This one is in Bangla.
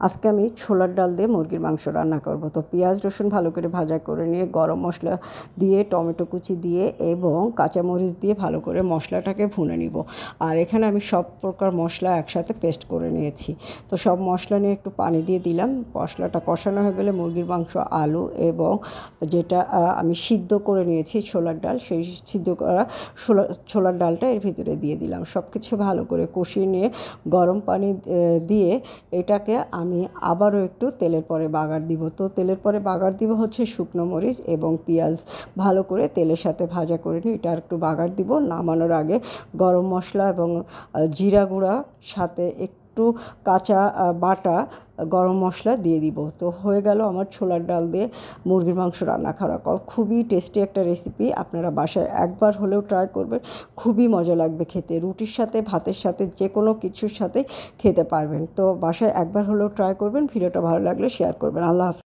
আজকে আমি ছোলার ডাল দিয়ে মুরগির মাংস রান্না করব। তো পেঁয়াজ রসুন ভালো করে ভাজা করে নিয়ে গরম মশলা দিয়ে টমেটো কুচি দিয়ে এবং কাঁচামরিচ দিয়ে ভালো করে মশলাটাকে ভুনে নিব। আর এখানে আমি সব প্রকার মশলা একসাথে পেস্ট করে নিয়েছি। তো সব মশলা নিয়ে একটু পানি দিয়ে দিলাম। মশলাটা কষানো হয়ে গেলে মুরগির মাংস, আলু এবং যেটা আমি সিদ্ধ করে নিয়েছি ছোলার ডাল, সেই সিদ্ধ করা ছোলার ডালটা এর ভিতরে দিয়ে দিলাম। সব কিছু ভালো করে কষিয়ে নিয়ে গরম পানি দিয়ে এটাকে আমি আবারও একটু তেলের পরে বাগার দিব। তো তেলের পরে বাগার দিব হচ্ছে শুকনো মরিচ এবং পেঁয়াজ ভালো করে তেলের সাথে ভাজা করে নিই। এটা একটু বাগার দিব। নামানোর আগে গরম মশলা এবং জিরা গুঁড়া সাথে একটু কাঁচা বাটা গরম মশলা দিয়ে দিব। তো হয়ে গেল আমার ছোলার ডাল দিয়ে মুরগির মাংস রান্না করা। খুবই টেস্টি একটা রেসিপি, আপনারা বাসায় একবার হলেও ট্রাই করবেন। খুবই মজা লাগবে খেতে, রুটির সাথে, ভাতের সাথে, যে কোনো কিছুর সাথে খেতে পারবেন। তো বাসায় একবার হলেও ট্রাই করবেন। ভিডিওটা ভালো লাগলে শেয়ার করবেন। আল্লাহ হাফেজ।